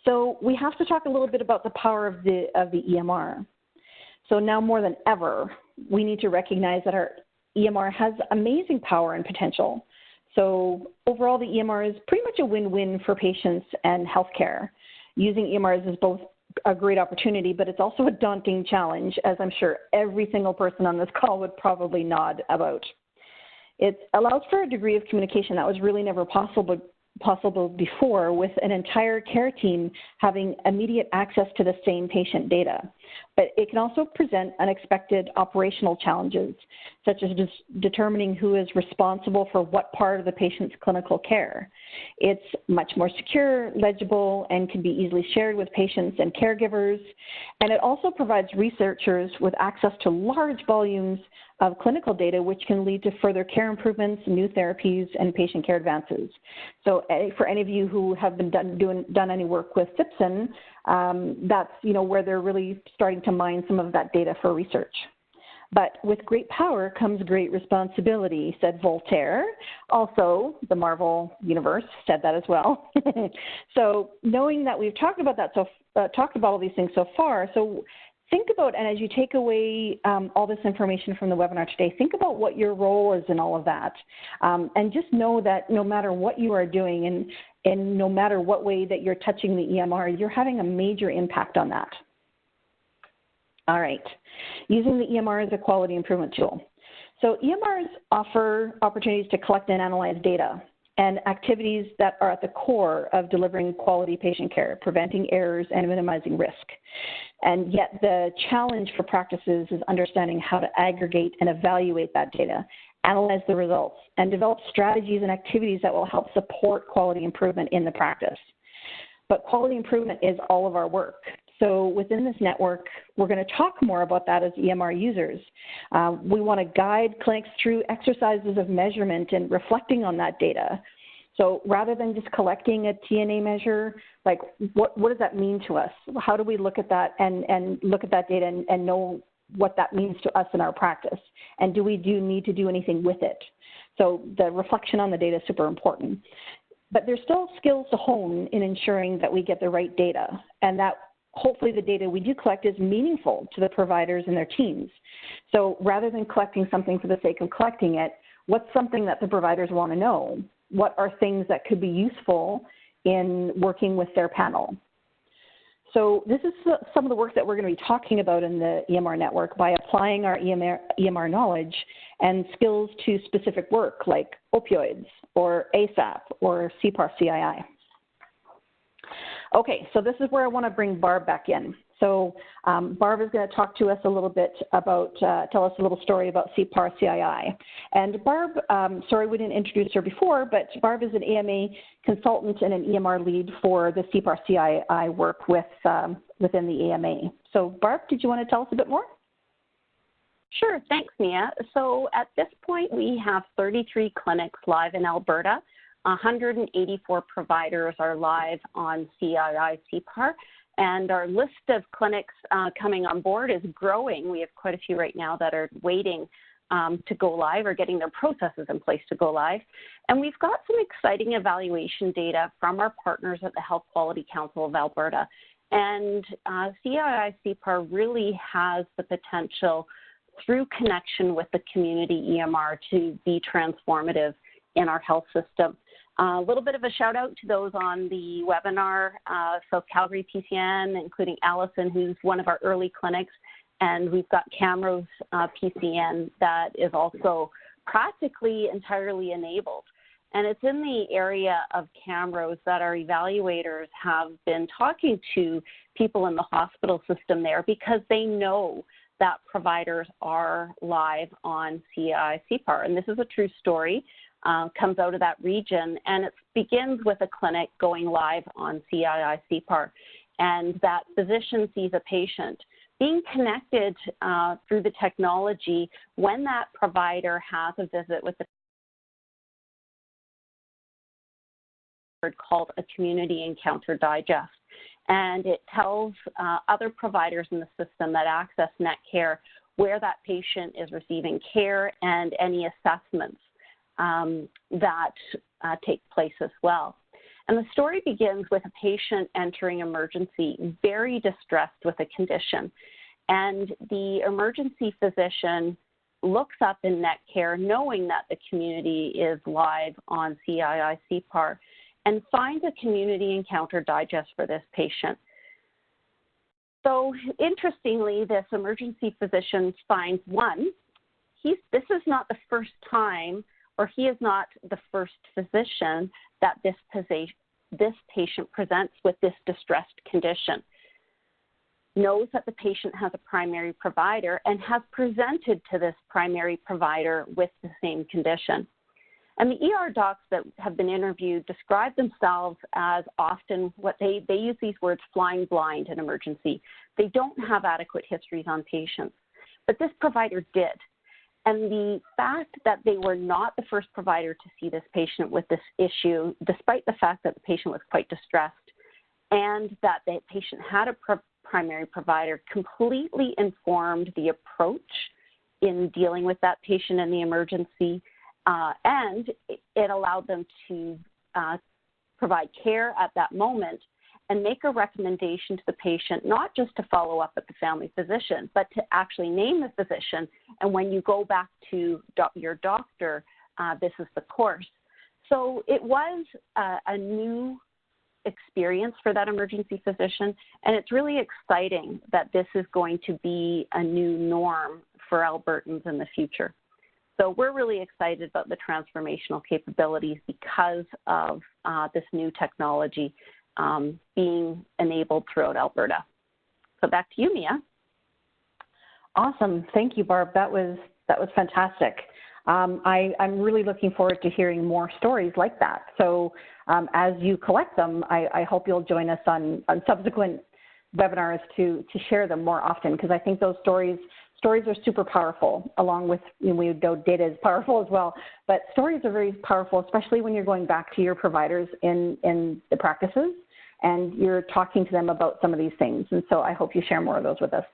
So we have to talk a little bit about the power of the EMR. So now more than ever, we need to recognize that our EMR has amazing power and potential. So overall, the EMR is pretty much a win-win for patients and healthcare. Using EMRs is both a great opportunity, but it's also a daunting challenge, as I'm sure every single person on this call would probably nod about. It allows for a degree of communication that was really never possible before, with an entire care team having immediate access to the same patient data. But it can also present unexpected operational challenges, such as determining who is responsible for what part of the patient's clinical care. It's much more secure, legible, and can be easily shared with patients and caregivers. And it also provides researchers with access to large volumes of clinical data, which can lead to further care improvements, new therapies, and patient care advances. So for any of you who have been done any work with CIPSN, that's where they're really starting to mine some of that data for research. But with great power comes great responsibility, said Voltaire. Also, the Marvel universe said that as well. So knowing that we've talked about all these things so far, so think about, and as you take away all this information from the webinar today, think about what your role is in all of that. And just know that no matter what you are doing and no matter what way that you're touching the EMR, you're having a major impact on that. All right. Using the EMR as a quality improvement tool. So EMRs offer opportunities to collect and analyze data and activities that are at the core of delivering quality patient care, preventing errors and minimizing risk. And yet the challenge for practices is understanding how to aggregate and evaluate that data, analyze the results, and develop strategies and activities that will help support quality improvement in the practice. But quality improvement is all of our work. So within this network, we're going to talk more about that as EMR users. We want to guide clinics through exercises of measurement and reflecting on that data. So rather than just collecting a TNA measure, like what does that mean to us? How do we look at that and look at that data and know what that means to us in our practice? And do we need to do anything with it? So the reflection on the data is super important. But there's still skills to hone in ensuring that we get the right data and that hopefully the data we do collect is meaningful to the providers and their teams. So rather than collecting something for the sake of collecting it, what's something that the providers want to know? What are things that could be useful in working with their panel? So this is some of the work that we're going to be talking about in the EMR network by applying our EMR knowledge and skills to specific work like opioids or ASAP or CPAR-CII. Okay, so this is where I want to bring Barb back in. So Barb is going to talk to us a little bit about, tell us a little story about CPAR-CII. And Barb, sorry we didn't introduce her before, but Barb is an AMA consultant and an EMR lead for the CPAR-CII work within the AMA. So Barb, did you want to tell us a bit more? Sure, thanks, Mia. So at this point, we have 33 clinics live in Alberta. 184 providers are live on CII-CPAR, and our list of clinics coming on board is growing. We have quite a few right now that are waiting to go live or getting their processes in place to go live. And we've got some exciting evaluation data from our partners at the Health Quality Council of Alberta. And CII-CPAR really has the potential, through connection with the community EMR, to be transformative in our health system. A little bit of a shout out to those on the webinar, so Calgary PCN, including Allison, who's one of our early clinics, and we've got Camrose PCN that is also practically entirely enabled. And it's in the area of Camrose that our evaluators have been talking to people in the hospital system there because they know that providers are live on CII-CPAR. And this is a true story. Comes out of that region, and it begins with a clinic going live on CII-CPAR, and that physician sees a patient being connected through the technology when that provider has a visit with the called a community encounter digest, and it tells other providers in the system that access NetCare where that patient is receiving care and any assessments that take place as well. And the story begins with a patient entering emergency, very distressed with a condition. And the emergency physician looks up in NetCare, knowing that the community is live on CII-CPAR, and finds a community encounter digest for this patient. So interestingly, this emergency physician finds one, this is not the first time, or he is not the first physician that this patient presents with this distressed condition. Knows that the patient has a primary provider and has presented to this primary provider with the same condition. And the ER docs that have been interviewed describe themselves as often what they use these words, flying blind in emergency. They don't have adequate histories on patients, but this provider did. And the fact that they were not the first provider to see this patient with this issue, despite the fact that the patient was quite distressed, and that the patient had a primary provider, completely informed the approach in dealing with that patient in the emergency, and it allowed them to provide care at that moment and make a recommendation to the patient, not just to follow up at the family physician, but to actually name the physician. And when you go back to your doctor, this is the course. So it was a new experience for that emergency physician, and it's really exciting that this is going to be a new norm for Albertans in the future. So we're really excited about the transformational capabilities because of this new technology being enabled throughout Alberta. So back to you, Mia. Awesome. Thank you, Barb. That was fantastic. I'm really looking forward to hearing more stories like that. So as you collect them, I hope you'll join us on subsequent webinars to share them more often, because I think those stories are super powerful, along with, we know data is powerful as well, but stories are very powerful, especially when you're going back to your providers in the practices and you're talking to them about some of these things. And so I hope you share more of those with us.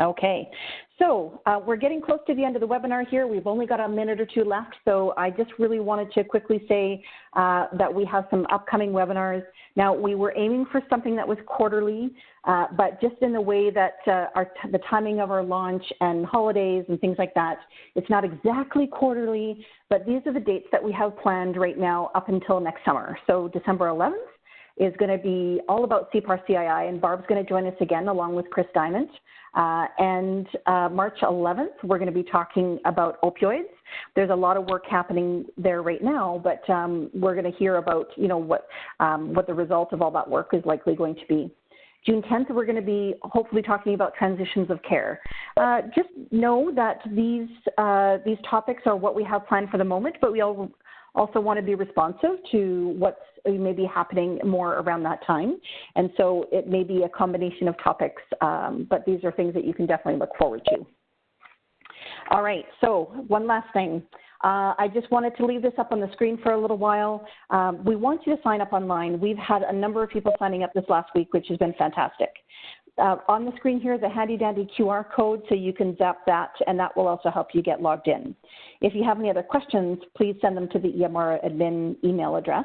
Okay, so we're getting close to the end of the webinar here. We've only got a minute or two left, so I just really wanted to quickly say that we have some upcoming webinars. Now, we were aiming for something that was quarterly, but just in the way that the timing of our launch and holidays and things like that, it's not exactly quarterly, but these are the dates that we have planned right now up until next summer. So December 11th is going to be all about CPAR-CII, and Barb's going to join us again along with Chris Diamond. And March 11th, we're going to be talking about opioids. There's a lot of work happening there right now, but we're going to hear about, what the result of all that work is likely going to be. June 10th, we're going to be hopefully talking about transitions of care. Just know that these topics are what we have planned for the moment, but we also want to be responsive to what's maybe happening more around that time. And so it may be a combination of topics, but these are things that you can definitely look forward to. All right, so one last thing. I just wanted to leave this up on the screen for a little while. We want you to sign up online. We've had a number of people signing up this last week, which has been fantastic. On the screen here is a handy-dandy QR code, so you can zap that, and that will also help you get logged in. If you have any other questions, please send them to the EMR admin email address.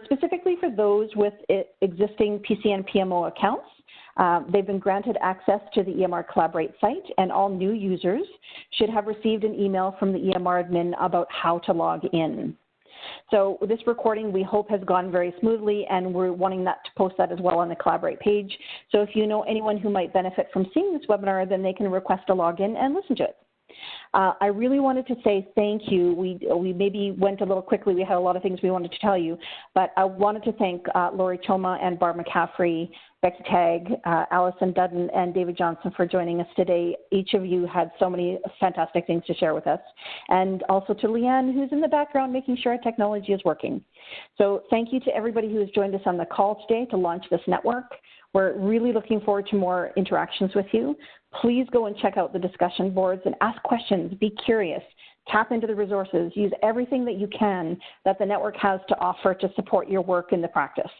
Specifically for those with existing PCN PMO accounts, they've been granted access to the EMR Collaborate site, and all new users should have received an email from the EMR admin about how to log in. So this recording, we hope, has gone very smoothly, and we're wanting to post that as well on the Collaborate page. So if you know anyone who might benefit from seeing this webinar, then they can request a login and listen to it. I really wanted to say thank you. We maybe went a little quickly. We had a lot of things we wanted to tell you, but I wanted to thank Lori Choma and Barb McCaffrey, Becky Tagg, Allison Dudden, and David Johnson for joining us today. Each of you had so many fantastic things to share with us. And also to Leanne, who's in the background making sure our technology is working. So thank you to everybody who has joined us on the call today to launch this network. We're really looking forward to more interactions with you. Please go and check out the discussion boards and ask questions, be curious, tap into the resources, use everything that you can that the network has to offer to support your work in the practice.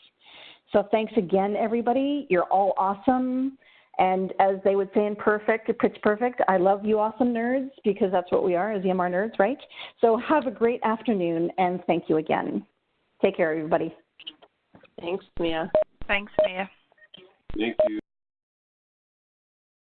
So thanks again, everybody. You're all awesome. And as they would say in Pitch Perfect, I love you awesome nerds, because that's what we are as EMR nerds, right? So have a great afternoon, and thank you again. Take care, everybody. Thanks, Mia. Thanks, Mia. Thank you.